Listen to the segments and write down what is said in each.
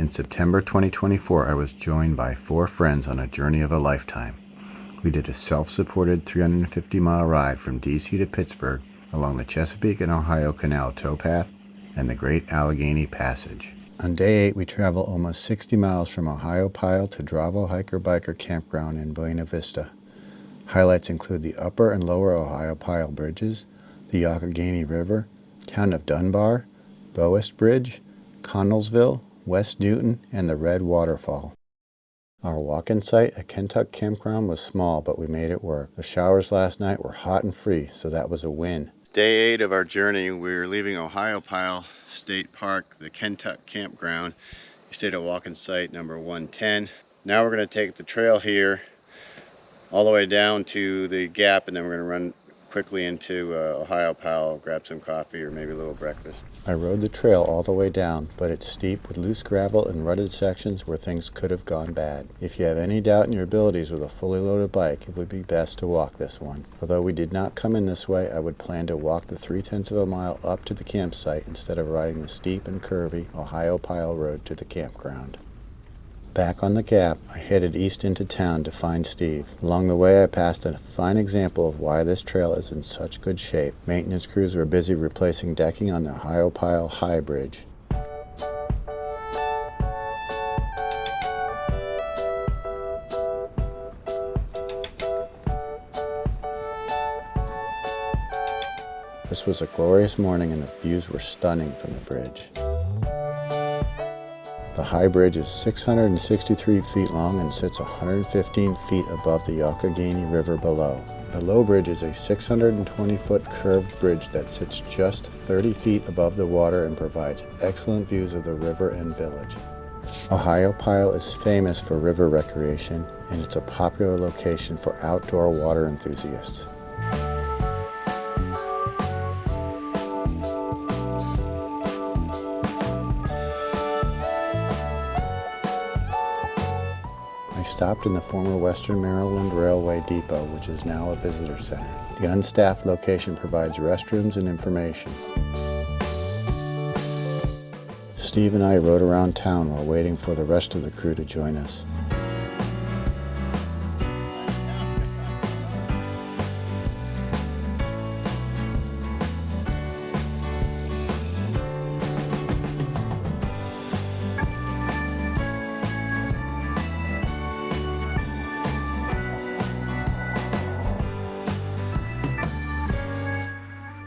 In September 2024, I was joined by 4 friends on a journey of a lifetime. We did a self-supported 350-mile ride from D.C. to Pittsburgh along the Chesapeake and Ohio Canal Towpath and the Great Allegheny Passage. On day 8, we traveled almost 60 miles from Ohiopyle to Dravo Hiker-Biker Campground in Buena Vista. Highlights include the upper and lower Ohiopyle Bridges, the Yawk River, town of Dunbar, Bowest Bridge, Connellsville, West Newton, and the Red Waterfall. Our walk-in site at Kentuck Campground was small, but we made it work. The showers last night were hot and free, so that was a win. Day 8 of our journey, we're leaving Ohiopyle State Park, the Kentuck Campground. We stayed at walk-in site number 110. Now we're going to take the trail here all the way down to the gap, and then we're going to run quickly into Ohiopyle, grab some coffee or maybe a little breakfast. I rode the trail all the way down, but it's steep with loose gravel and rutted sections where things could have gone bad. If you have any doubt in your abilities with a fully loaded bike, it would be best to walk this one. Although we did not come in this way, I would plan to walk the 3/10 of a mile up to the campsite instead of riding the steep and curvy Ohiopyle road to the campground. Back on the gap, I headed east into town to find Steve. Along the way, I passed a fine example of why this trail is in such good shape. Maintenance crews were busy replacing decking on the Ohiopyle High Bridge. This was a glorious morning and the views were stunning from the bridge. The High Bridge is 663 feet long and sits 115 feet above the Yawk River below. The Low Bridge is a 620-foot curved bridge that sits just 30 feet above the water and provides excellent views of the river and village. Ohiopyle is famous for river recreation, and it's a popular location for outdoor water enthusiasts. Stopped in the former Western Maryland Railway Depot, which is now a visitor center. The unstaffed location provides restrooms and information. Steve and I rode around town while waiting for the rest of the crew to join us.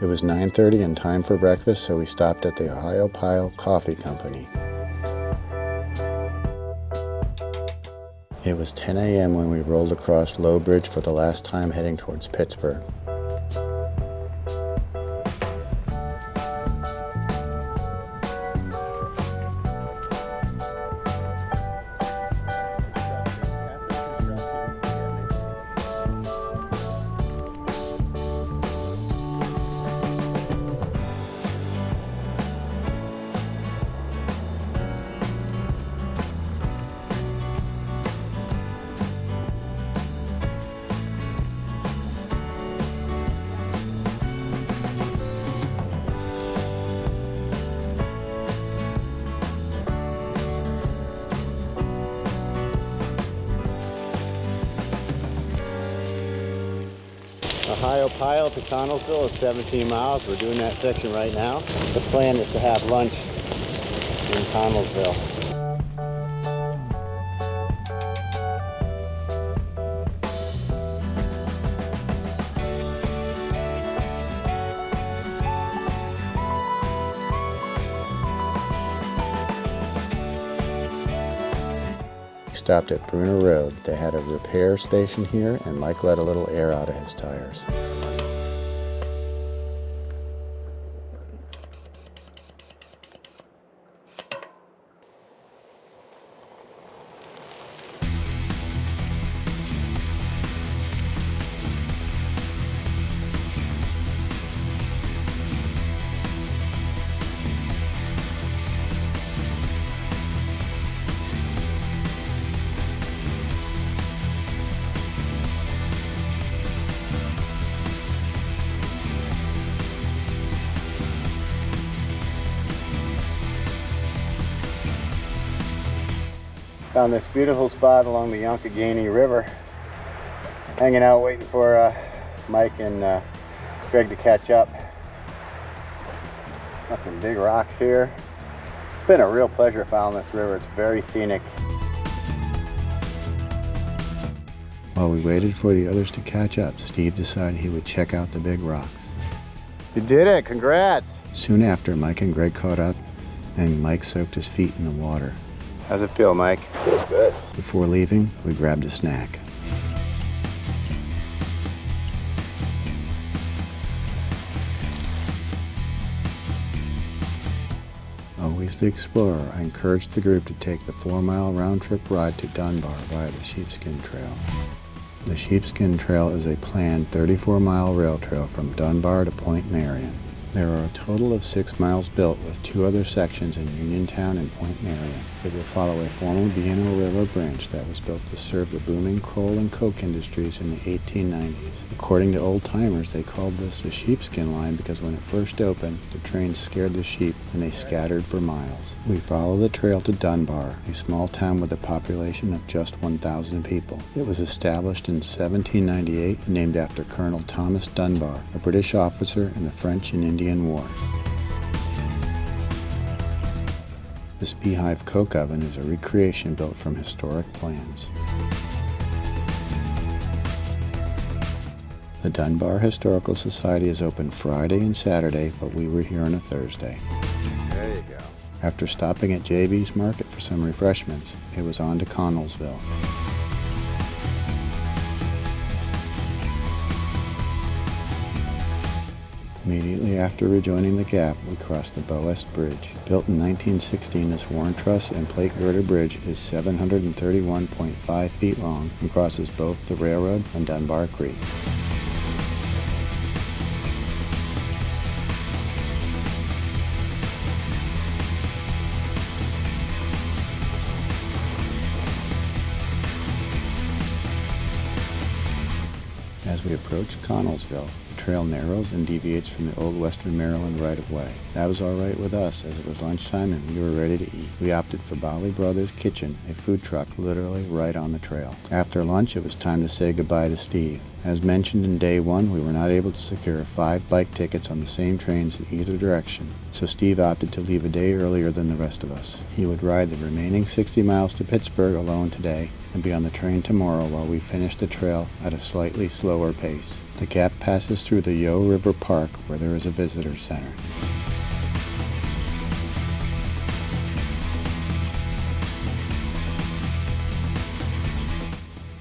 It was 9:30 and time for breakfast, so we stopped at the Ohiopyle Coffee Company. It was 10 a.m. when we rolled across Low Bridge for the last time heading towards Pittsburgh. Ohiopyle to Connellsville is 17 miles. We're doing that section right now. The plan is to have lunch in Connellsville. Stopped at Bruner Road. They had a repair station here, and Mike let a little air out of his tires. Found this beautiful spot along the Yawk River. Hanging out waiting for Mike and Greg to catch up. Got some big rocks here. It's been a real pleasure following this river. It's very scenic. While we waited for the others to catch up, Steve decided he would check out the big rocks. You did it! Congrats! Soon after, Mike and Greg caught up, and Mike soaked his feet in the water. How's it feel, Mike? Feels good. Before leaving, we grabbed a snack. Always the explorer, I encouraged the group to take the 4-mile round-trip ride to Dunbar via the Sheepskin Trail. The Sheepskin Trail is a planned 34-mile rail trail from Dunbar to Point Marion. There are a total of 6 miles built, with 2 other sections in Uniontown and Point Marion. It will follow a former P&LE River branch that was built to serve the booming coal and coke industries in the 1890s. According to old-timers, they called this the Sheepskin Line because when it first opened, the train scared the sheep and they scattered for miles. We follow the trail to Dunbar, a small town with a population of just 1,000 people. It was established in 1798 and named after Colonel Thomas Dunbar, a British officer in the French and Indian War. This beehive coke oven is a recreation built from historic plans. The Dunbar Historical Society is open Friday and Saturday, but we were here on a Thursday. There you go. After stopping at JB's Market for some refreshments, it was on to Connellsville. Immediately after rejoining the Gap, we crossed the Bowest Bridge. Built in 1916, this worn truss and plate girder bridge is 731.5 feet long and crosses both the railroad and Dunbar Creek. As we approach Connellsville, the trail narrows and deviates from the old Western Maryland right-of-way. That was all right with us, as it was lunchtime and we were ready to eat. We opted for Bali Brothers Kitchen, a food truck literally right on the trail. After lunch, it was time to say goodbye to Steve. As mentioned in day one, we were not able to secure 5 bike tickets on the same trains in either direction, so Steve opted to leave a day earlier than the rest of us. He would ride the remaining 60 miles to Pittsburgh alone today and be on the train tomorrow while we finished the trail at a slightly slower pace. The Gap passes through the Yo River Park, where there is a visitor center.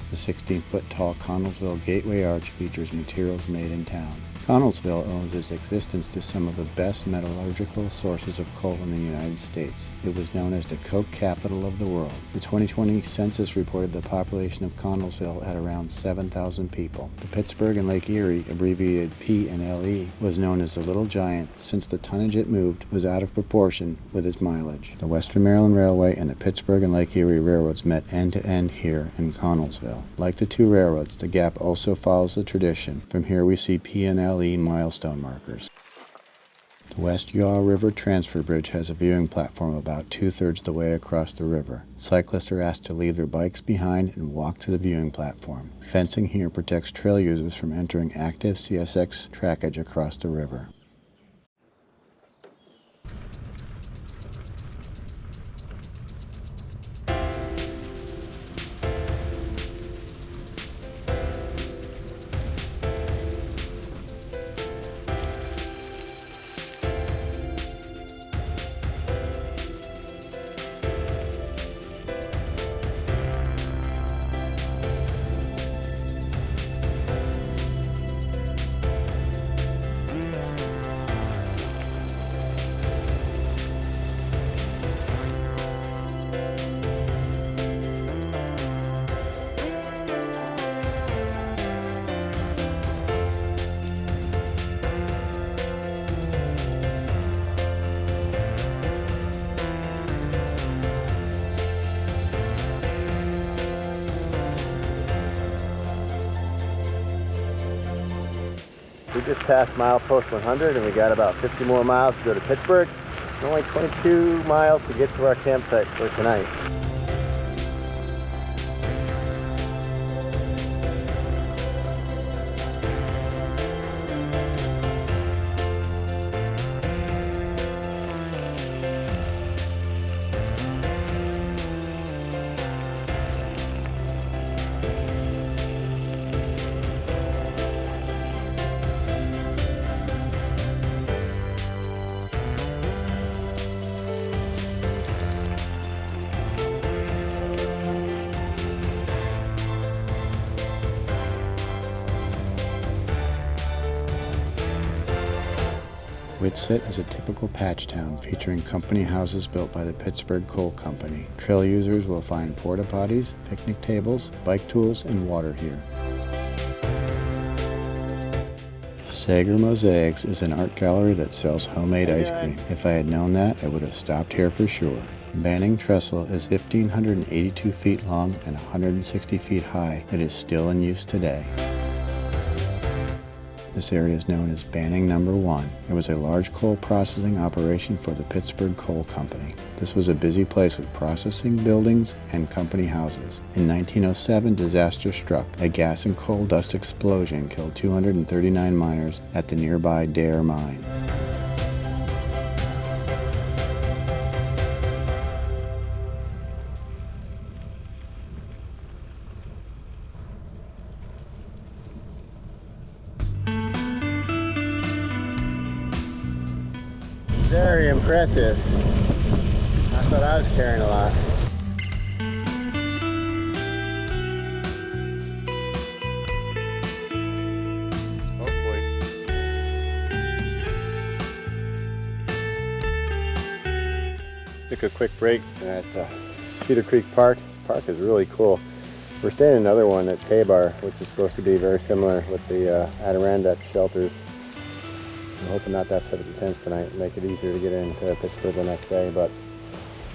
The 16-foot-tall Connellsville Gateway Arch features materials made in town. Connellsville owes its existence to some of the best metallurgical sources of coal in the United States. It was known as the coke capital of the world. The 2020 census reported the population of Connellsville at around 7,000 people. The Pittsburgh and Lake Erie, abbreviated P&LE, was known as the Little Giant since the tonnage it moved was out of proportion with its mileage. The Western Maryland Railway and the Pittsburgh and Lake Erie railroads met end-to-end here in Connellsville. Like the two railroads, the Gap also follows the tradition. From here we see P&LE milestone markers. The West Yaw River Transfer Bridge has a viewing platform about 2/3 the way across the river. Cyclists are asked to leave their bikes behind and walk to the viewing platform. Fencing here protects trail users from entering active CSX trackage across the river. We just passed milepost 100 and we got about 50 more miles to go to Pittsburgh. And only 22 miles to get to our campsite for tonight. would sit as a typical patch town featuring company houses built by the Pittsburgh Coal Company. Trail users will find porta potties, picnic tables, bike tools, and water here. Sager Mosaics is an art gallery that sells homemade ice cream. If I had known that, I would have stopped here for sure. Banning Trestle is 1,582 feet long and 160 feet high. It is still in use today. This area is known as Banning No. 1. It was a large coal processing operation for the Pittsburgh Coal Company. This was a busy place with processing buildings and company houses. In 1907, disaster struck. A gas and coal dust explosion killed 239 miners at the nearby Dare mine. Very impressive. I thought I was carrying a lot. Hopefully. Took a quick break at Cedar Creek Park. This park is really cool. We're staying in another one at Tabor, which is supposed to be very similar with the Adirondack shelters. I'm hoping not to have to set up the tents tonight and make it easier to get into Pittsburgh the next day. But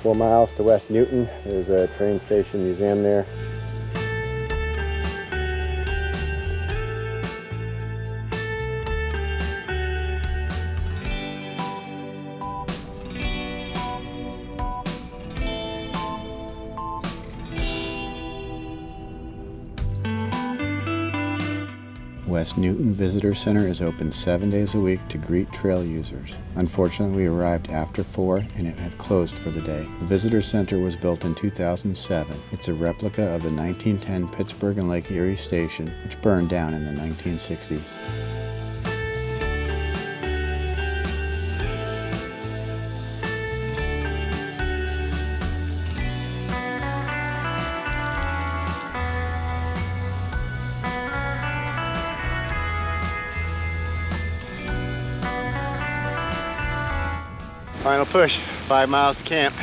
4 miles to West Newton, there's a train station museum there. West Newton Visitor Center is open 7 days a week to greet trail users. Unfortunately, we arrived after 4 and it had closed for the day. The Visitor Center was built in 2007. It's a replica of the 1910 Pittsburgh and Lake Erie station, which burned down in the 1960s. Final push, 5 miles to camp.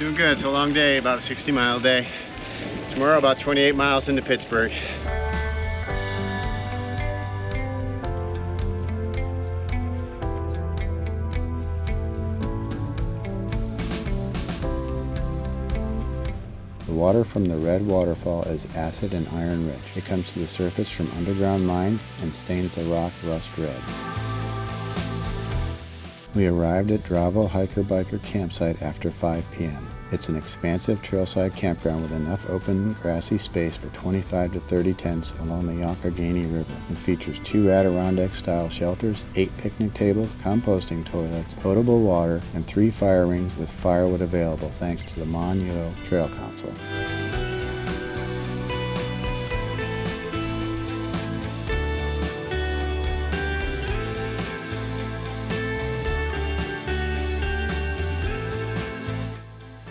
Doing good, it's a long day, about a 60-mile day. Tomorrow about 28 miles into Pittsburgh. The water from the red waterfall is acid and iron rich. It comes to the surface from underground mines and stains the rock rust red. We arrived at Dravo Hiker-Biker campsite after 5 p.m. It's an expansive trailside campground with enough open grassy space for 25 to 30 tents along the Yawk River. It features 2 Adirondack-style shelters, 8 picnic tables, composting toilets, potable water, and 3 fire rings with firewood available thanks to the Mon-Yo Trail Council.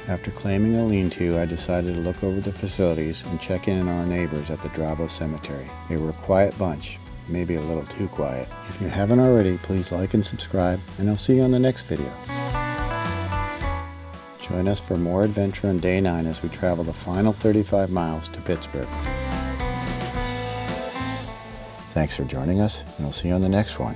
After claiming a lean-to, I decided to look over the facilities and check in on our neighbors at the Dravo Cemetery. They were a quiet bunch, maybe a little too quiet. If you haven't already, please like and subscribe, and I'll see you on the next video. Join us for more adventure on day 9 as we travel the final 35 miles to Pittsburgh. Thanks for joining us, and I'll see you on the next one.